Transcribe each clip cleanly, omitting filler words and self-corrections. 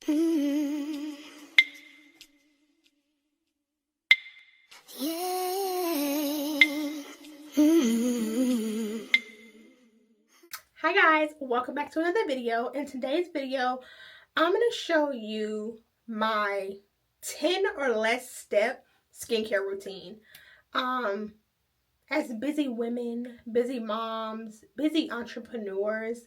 Mm. Yeah. Mm. Hi guys, welcome back to another video. In today's video, I'm going to show you my 10 or less step skincare routine. As busy women, busy moms, busy entrepreneurs,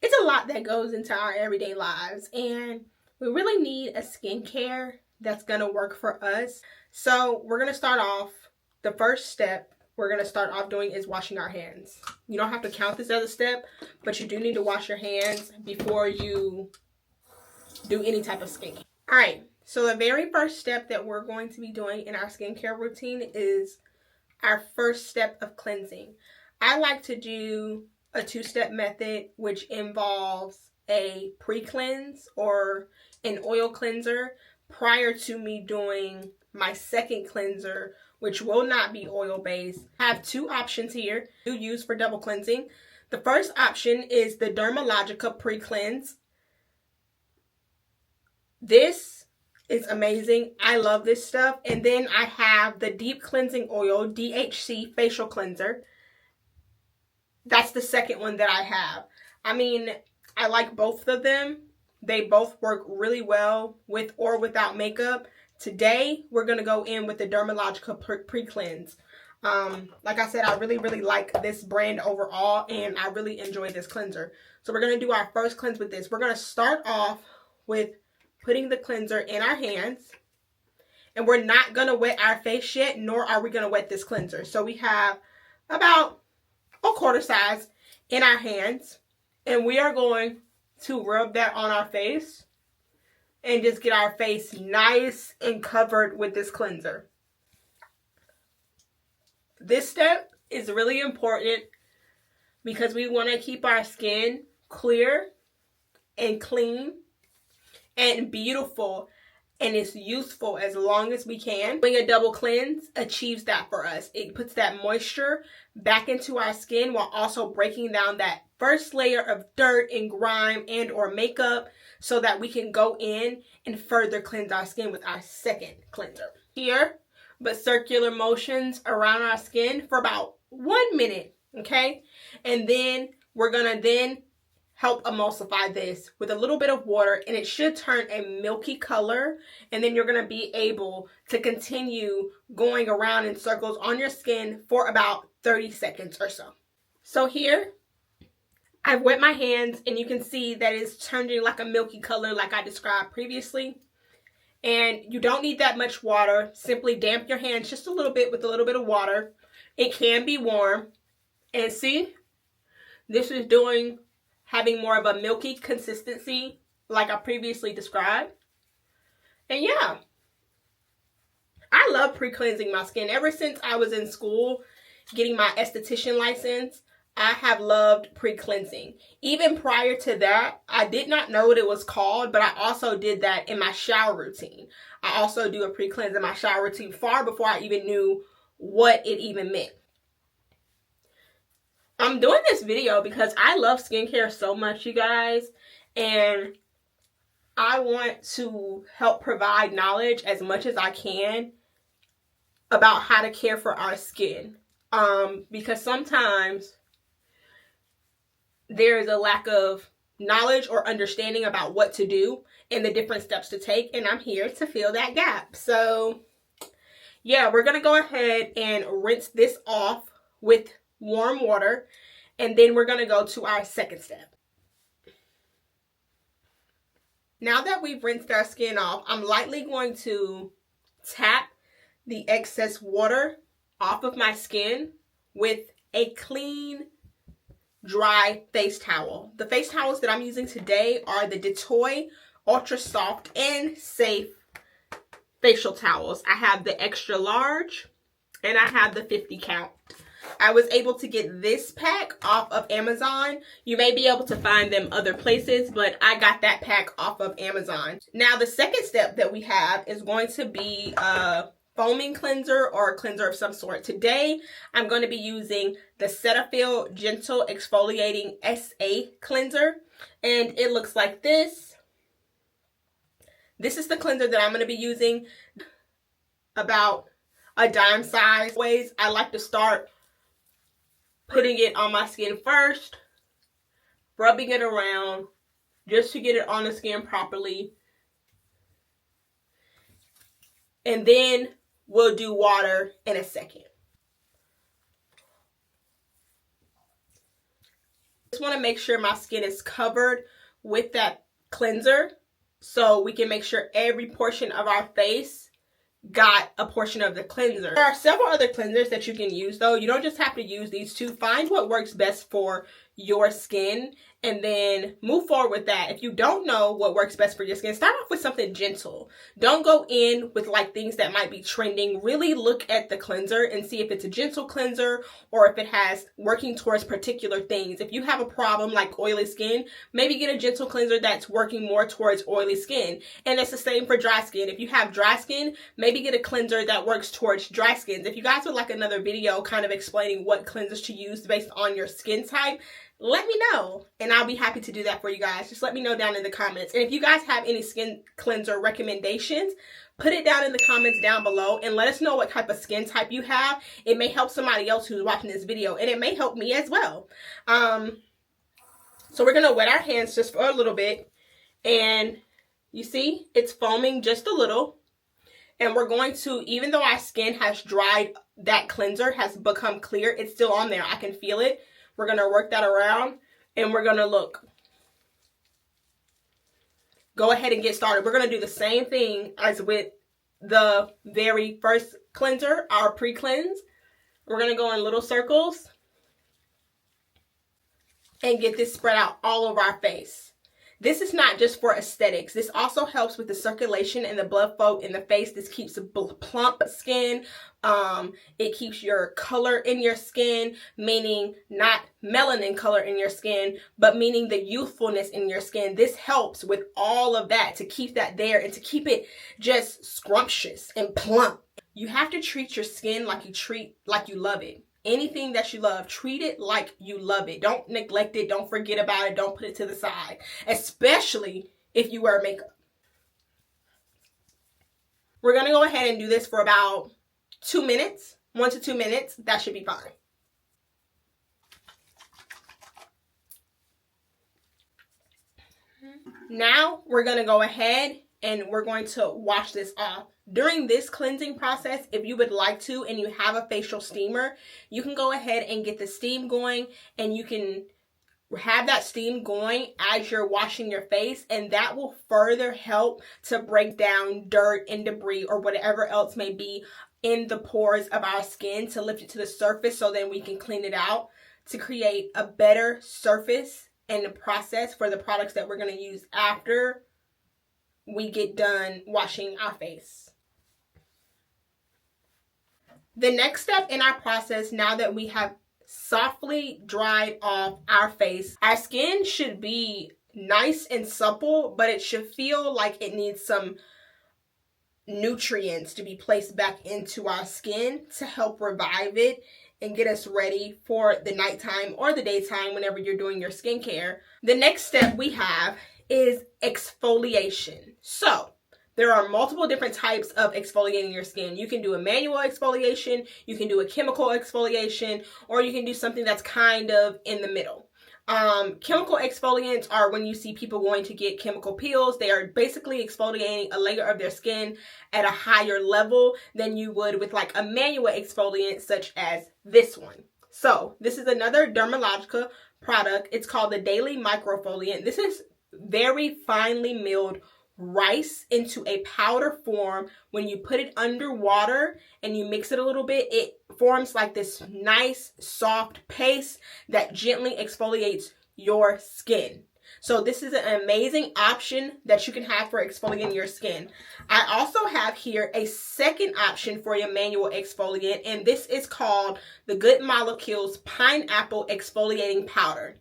it's a lot that goes into our everyday lives, and we really need a skincare that's going to work for us. So we're going to start off, the first step we're going to start off doing is washing our hands. You don't have to count this as a step, but you do need to wash your hands before you do any type of skincare. All right, so the very first step that we're going to be doing in our skincare routine is our first step of cleansing. I like to do a two-step method, which involves a pre-cleanse or an oil cleanser prior to me doing my second cleanser, which will not be oil-based. I have two options here to use for double cleansing. The first option is the Dermalogica pre-cleanse. This is amazing. I love this stuff. And then I have the Deep Cleansing Oil DHC Facial Cleanser. That's the second one that I have. I mean, I like both of them. They both work really well with or without makeup. Today, we're going to go in with the Dermalogica Pre-Cleanse. Like I said, I really like this brand overall, and I really enjoy this cleanser. So we're going to do our first cleanse with this. We're going to start off with putting the cleanser in our hands, and we're not going to wet our face yet, nor are we going to wet this cleanser. So we have about a quarter size in our hands, and we are going to rub that on our face and just get our face nice and covered with this cleanser. This step is really important because we want to keep our skin clear and clean and beautiful, and it's useful as long as we can. Doing a double cleanse achieves that for us. It puts that moisture back into our skin while also breaking down that first layer of dirt and grime and or makeup so that we can go in and further cleanse our skin with our second cleanser. Here, but circular motions around our skin for about 1 minute, okay? And then we're gonna help emulsify this with a little bit of water, and it should turn a milky color, and then you're going to be able to continue going around in circles on your skin for about 30 seconds or so. So here, I've wet my hands, and you can see that it's turning like a milky color like I described previously. And you don't need that much water. Simply damp your hands just a little bit with a little bit of water. It can be warm. And see, this is having more of a milky consistency like I previously described. And yeah, I love pre-cleansing my skin. Ever since I was in school getting my esthetician license, I have loved pre-cleansing. Even prior to that, I did not know what it was called, but I also did that in my shower routine. I also do a pre-cleanse in my shower routine far before I even knew what it even meant. I'm doing this video because I love skincare so much, you guys, and I want to help provide knowledge as much as I can about how to care for our skin. Because sometimes there is a lack of knowledge or understanding about what to do and the different steps to take, and I'm here to fill that gap. So yeah, we're going to go ahead and rinse this off with warm water, and then we're going to go to our second step. Now that we've rinsed our skin off, I'm lightly going to tap the excess water off of my skin with a clean, dry face towel. The face towels that I'm using today are the Dettol Ultra Soft and Safe facial towels. I have the extra large and I have the 50 count. I was able to get this pack off of Amazon. You may be able to find them other places, but I got that pack off of Amazon. Now, the second step that we have is going to be a foaming cleanser or a cleanser of some sort. Today, I'm going to be using the Cetaphil Gentle Exfoliating SA Cleanser, and it looks like this. This is the cleanser that I'm going to be using, about a dime size. Ways I like to start putting it on my skin first, rubbing it around just to get it on the skin properly. And then we'll do water in a second. Just want to make sure my skin is covered with that cleanser so we can make sure every portion of our face got a portion of the cleanser. There are several other cleansers that you can use though. You don't just have to use these two. Find what works best for your skin and then move forward with that. If you don't know what works best for your skin, start off with something gentle. Don't go in with like things that might be trending. Really look at the cleanser and see if it's a gentle cleanser or if it has working towards particular things. If you have a problem like oily skin, maybe get a gentle cleanser that's working more towards oily skin. And it's the same for dry skin. If you have dry skin, maybe get a cleanser that works towards dry skins. If you guys would like another video kind of explaining what cleansers to use based on your skin type, let me know and I'll be happy to do that for you guys. Just let me know down in the comments. And if you guys have any skin cleanser recommendations, put it down in the comments down below and let us know what type of skin type you have. It may help somebody else who's watching this video and it may help me as well. So we're going to wet our hands just for a little bit, and you see it's foaming just a little. And we're going to, even though our skin has dried, that cleanser has become clear, it's still on there. I can feel it. We're going to work that around and we're going to go ahead and get started. We're going to do the same thing as with the very first cleanser, our pre-cleanse. We're going to go in little circles and get this spread out all over our face. This is not just for aesthetics. This also helps with the circulation and the blood flow in the face. This keeps a plump skin. It keeps your color in your skin, meaning not melanin color in your skin, but meaning the youthfulness in your skin. This helps with all of that to keep that there and to keep it just scrumptious and plump. You have to treat your skin like you love it. Anything that you love, treat it like you love it. Don't neglect it. Don't forget about it. Don't put it to the side, especially if you wear makeup. We're going to go ahead and do this for about 2 minutes, 1 to 2 minutes. That should be fine. Now we're going to go ahead and we're going to wash this off. During this cleansing process, if you would like to and you have a facial steamer, you can go ahead and get the steam going, and you can have that steam going as you're washing your face, and that will further help to break down dirt and debris or whatever else may be in the pores of our skin, to lift it to the surface so then we can clean it out to create a better surface and the process for the products that we're going to use after we get done washing our face. The next step in our process, now that we have softly dried off our face, our skin should be nice and supple, but it should feel like it needs some nutrients to be placed back into our skin to help revive it and get us ready for the nighttime or the daytime whenever you're doing your skincare. The next step we have is exfoliation. So there are multiple different types of exfoliating your skin. You can do a manual exfoliation, you can do a chemical exfoliation, or you can do something that's kind of in the middle. Chemical exfoliants are when you see people going to get chemical peels. They are basically exfoliating a layer of their skin at a higher level than you would with like a manual exfoliant such as this one. So this is another Dermalogica product. It's called the Daily Microfoliant. This is very finely milled rice into a powder form. When you put it under water and you mix it a little bit, it forms like this nice soft paste that gently exfoliates your skin. So this is an amazing option that you can have for exfoliating your skin. I also have here a second option for your manual exfoliant, and this is called the Good Molecules Pineapple Exfoliating Powder.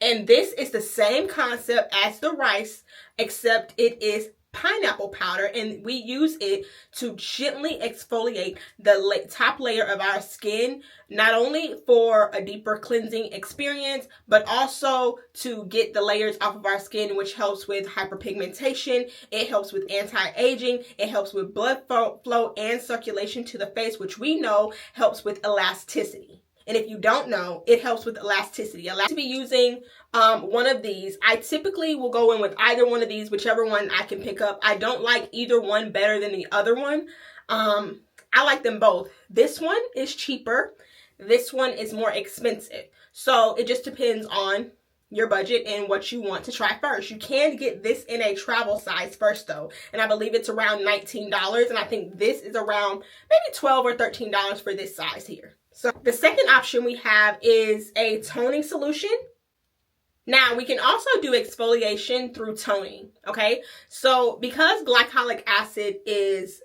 And this is the same concept as the rice, except it is pineapple powder, and we use it to gently exfoliate the top layer of our skin, not only for a deeper cleansing experience, but also to get the layers off of our skin, which helps with hyperpigmentation. It helps with anti-aging. It helps with blood flow and circulation to the face, which we know helps with elasticity. And if you don't know, it helps with elasticity. I like to be using one of these. I typically will go in with either one of these, whichever one I can pick up. I don't like either one better than the other one. I like them both. This one is cheaper. This one is more expensive. So it just depends on your budget and what you want to try first. You can get this in a travel size first though, and I believe it's around $19, and I think this is around maybe $12 or $13 for this size here. So the second option we have is a toning solution. Now we can also do exfoliation through toning, okay? So because glycolic acid is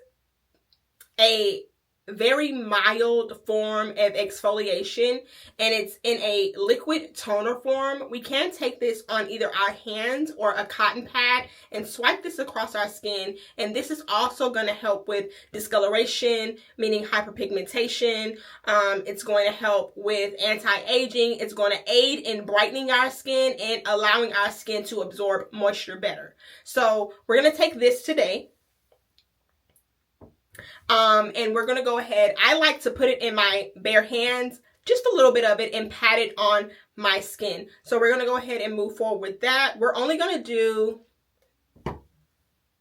a very mild form of exfoliation and it's in a liquid toner form, we can take this on either our hands or a cotton pad and swipe this across our skin, and this is also going to help with discoloration, meaning hyperpigmentation. It's going to help with anti-aging. It's going to aid in brightening our skin and allowing our skin to absorb moisture better. So we're going to take this today. And we're going to go ahead. I like to put it in my bare hands, just a little bit of it, and pat it on my skin. So we're going to go ahead and move forward with that. We're only going to do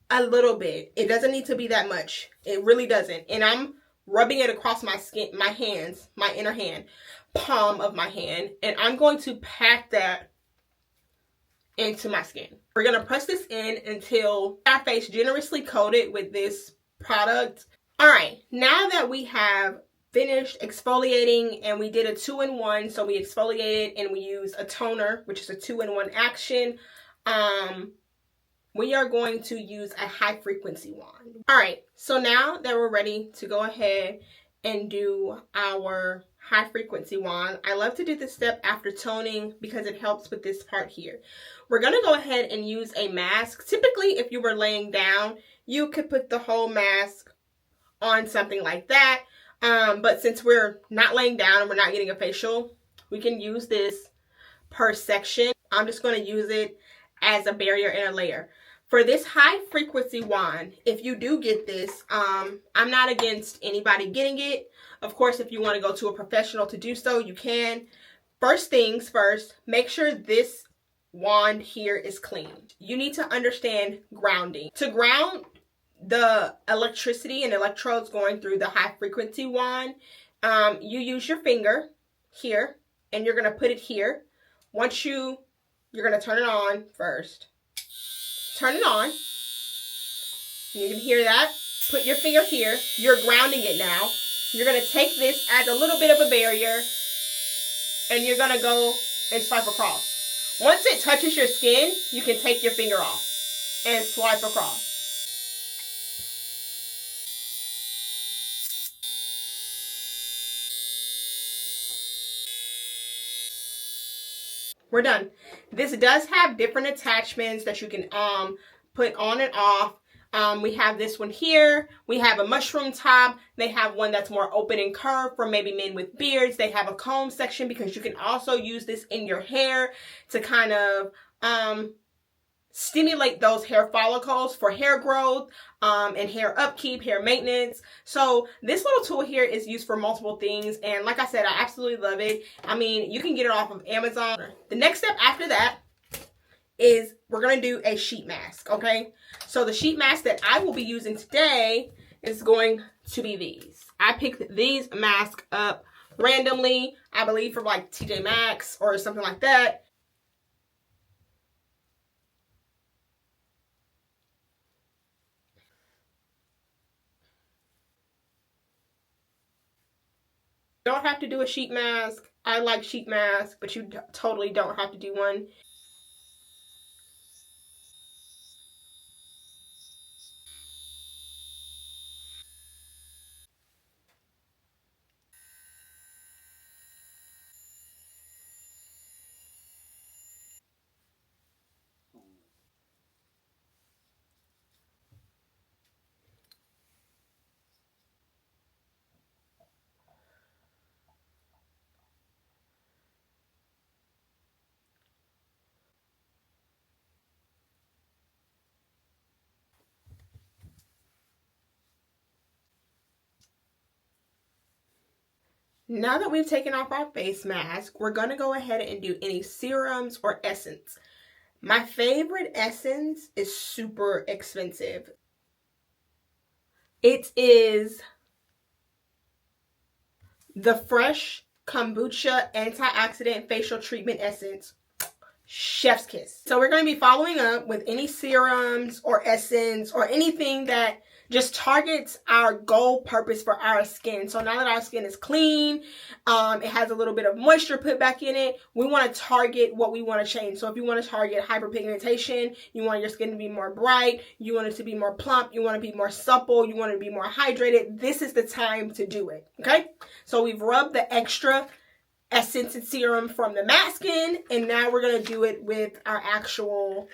a little bit. It doesn't need to be that much. It really doesn't. And I'm rubbing it across my skin, my hands, my inner hand, palm of my hand. And I'm going to pat that into my skin. We're going to press this in until our face generously coated with this product. All right, now that we have finished exfoliating and we did a 2-in-1, so we exfoliated and we used a toner, which is a 2-in-1 action, we are going to use a high frequency wand. All right, so now that we're ready to go ahead and do our high frequency wand, I love to do this step after toning because it helps with this part here. We're gonna go ahead and use a mask. Typically, if you were laying down, you could put the whole mask on something like that, but since we're not laying down and we're not getting a facial, we can use this per section. I'm just going to use it as a barrier and a layer. For this high frequency wand, if you do get this, I'm not against anybody getting it. Of course, if you want to go to a professional to do so, you can. First things first, make sure this wand here is clean. You need to understand grounding. To ground the electricity and electrodes going through the high frequency wand, you use your finger here and you're going to put it here. Once you're going to turn it on first. Turn it on. You can hear that. Put your finger here. You're grounding it now. You're going to take this as a little bit of a barrier and you're going to go and swipe across. Once it touches your skin, you can take your finger off and swipe across. We're done. This does have different attachments that you can put on and off. We have this one here. We have a mushroom top. They have one that's more open and curved for maybe men with beards. They have a comb section because you can also use this in your hair to kind of stimulate those hair follicles for hair growth and hair upkeep, hair maintenance. So this little tool here is used for multiple things, and like I said, I absolutely love it. I mean, you can get it off of Amazon. The next step after that is we're going to do a sheet mask, okay? So the sheet mask that I will be using today is going to be these. I picked these masks up randomly, I believe from like TJ Maxx or something like that. Don't have to do a sheet mask. I like sheet masks, but you totally don't have to do one. Now that we've taken off our face mask, we're going to go ahead and do any serums or essence. My favorite essence is super expensive. It is the Fresh Kombucha Antioxidant Facial Treatment Essence. Chef's kiss. So we're going to be following up with any serums or essence or anything that just targets our goal purpose for our skin. So now that our skin is clean, it has a little bit of moisture put back in it, we want to target what we want to change. So if you want to target hyperpigmentation, you want your skin to be more bright, you want it to be more plump, you want to be more supple, you want it to be more hydrated, this is the time to do it, okay? So we've rubbed the extra essence and serum from the matte skin, and now we're going to do it with our actual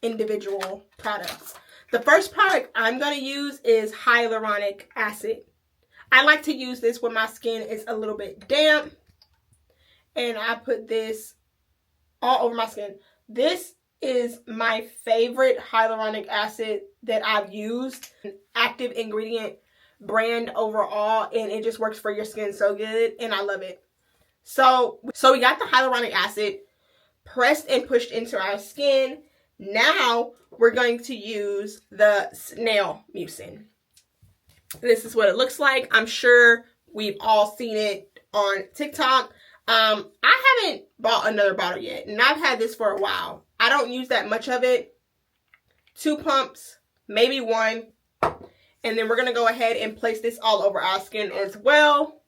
individual products. The first product I'm going to use is hyaluronic acid. I like to use this when my skin is a little bit damp, and I put this all over my skin. This is my favorite hyaluronic acid that I've used. An active ingredient brand overall, and it just works for your skin so good, and I love it. So we got the hyaluronic acid pressed and pushed into our skin. Now we're going to use the snail mucin. This is what it looks like. I'm sure we've all seen it on TikTok. I haven't bought another bottle yet, and I've had this for a while. I don't use that much of it. 2 pumps, maybe 1. And then we're going to go ahead and place this all over our skin as well.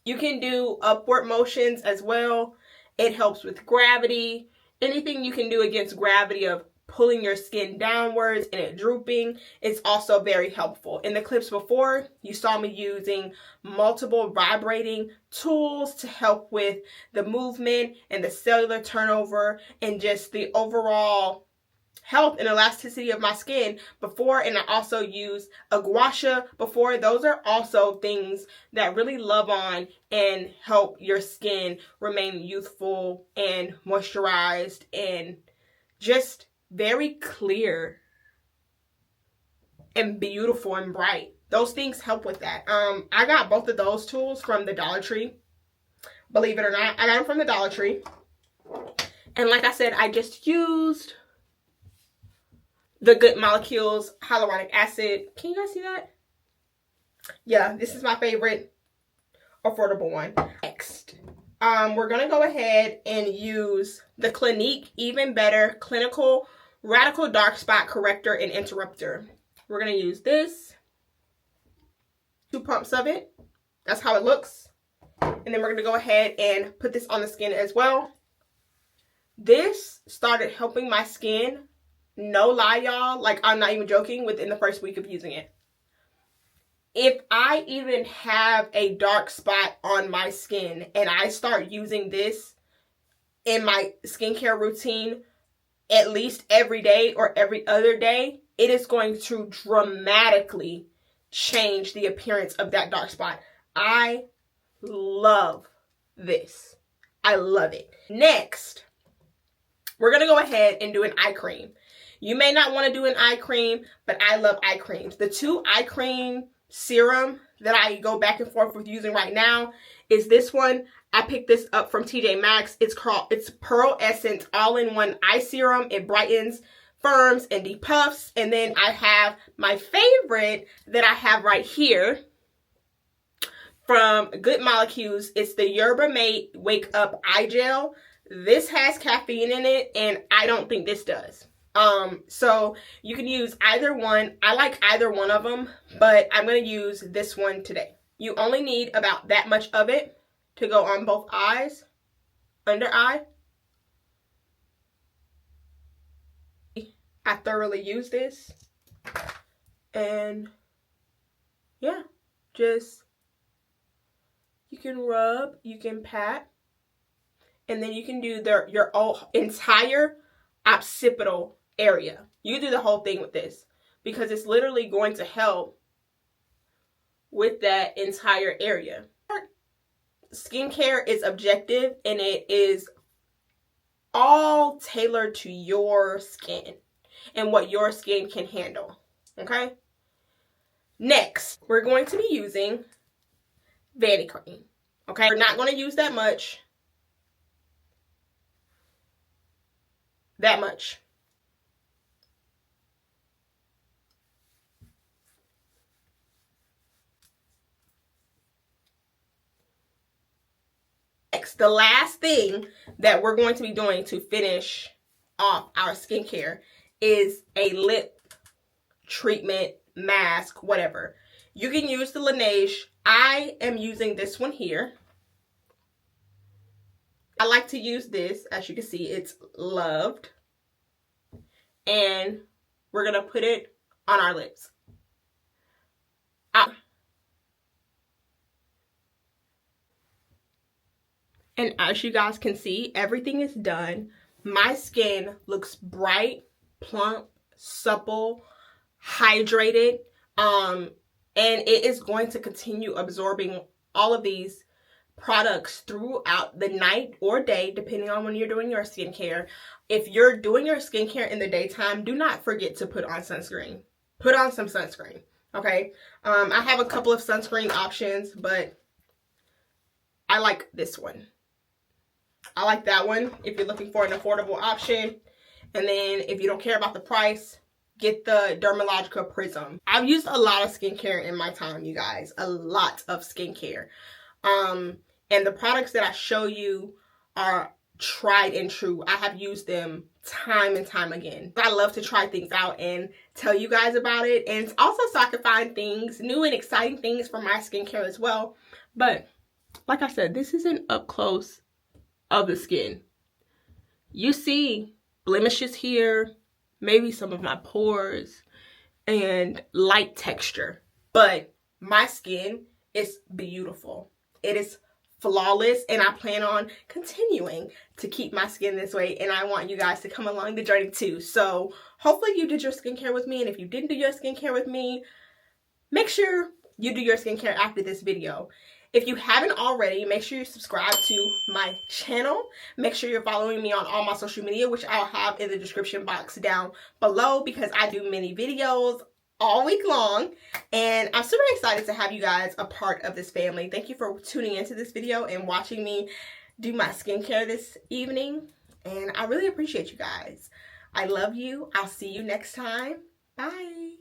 You can do upward motions as well. It helps with gravity. Anything you can do against gravity of pulling your skin downwards and it drooping is also very helpful. In the clips before, you saw me using multiple vibrating tools to help with the movement and the cellular turnover and just the overall health and elasticity of my skin before. And I also use a gua sha before. Those are also things that really love on and help your skin remain youthful and moisturized and just very clear and beautiful and bright. Those things help with that. I got both of those tools from the Dollar Tree. Believe it or not, I got them from the Dollar Tree. And like I said, I just used the Good Molecules hyaluronic acid. Can you guys see that? Yeah, this is my favorite affordable one. Next, we're going to go ahead and use the Clinique Even Better Clinical Radical Dark Spot Corrector and Interrupter. We're going to use this. 2 pumps of it. That's how it looks. And then we're going to go ahead and put this on the skin as well. This started helping my skin. No lie, y'all. Like, I'm not even joking, within the first week of using it. If I even have a dark spot on my skin and I start using this in my skincare routine at least every day or every other day, it is going to dramatically change the appearance of that dark spot. I love this. I love it. Next, we're going to go ahead and do an eye cream. You may not want to do an eye cream, but I love eye creams. The 2 eye cream serum that I go back and forth with using right now is this one. I picked this up from TJ Maxx. It's Pearl Essence All-in-One Eye Serum. It brightens, firms, and depuffs. And then I have my favorite that I have right here from Good Molecules. It's the Yerba Mate Wake Up Eye Gel. This has caffeine in it, and I don't think this does. So you can use either one. I like either one of them, but I'm going to use this one today. You only need about that much of it to go on both eyes, under eye. I thoroughly use this. And yeah, just, you can rub, you can pat, and then you can do your entire occipital area. You do the whole thing with this because it's literally going to help with that entire area. Skincare is objective and it is all tailored to your skin and what your skin can handle. Okay? Next, we're going to be using Vanity Cream. Okay, we're not going to use that much. That much. Next, the last thing that we're going to be doing to finish off our skincare is a lip treatment, mask, whatever. You can use the Laneige. I am using this one here. I like to use this. As you can see, it's Loved. And we're going to put it on our lips. And as you guys can see, everything is done. My skin looks bright, plump, supple, hydrated. And it is going to continue absorbing all of these products throughout the night or day, depending on when you're doing your skincare. If you're doing your skincare in the daytime, do not forget to put on sunscreen. Put on some sunscreen, okay? I have a couple of sunscreen options, but I like this one. I like that one if you're looking for an affordable option. And then if you don't care about the price, get the Dermalogica Prism. I've used a lot of skincare in my time, you guys. A lot of skincare. And the products that I show you are tried and true. I have used them time and time again. I love to try things out and tell you guys about it. And also so I can find things, new and exciting things for my skincare as well. But like I said, this is an up close of the skin. You see blemishes here, maybe some of my pores, and light texture. But my skin is beautiful. It is flawless, and I plan on continuing to keep my skin this way, and I want you guys to come along the journey too. So hopefully you did your skincare with me, and if you didn't do your skincare with me, make sure you do your skincare after this video. If you haven't already, make sure you subscribe to my channel. Make sure you're following me on all my social media, which I'll have in the description box down below, because I do many videos all week long. And I'm super excited to have you guys a part of this family. Thank you for tuning into this video and watching me do my skincare this evening. And I really appreciate you guys. I love you. I'll see you next time. Bye.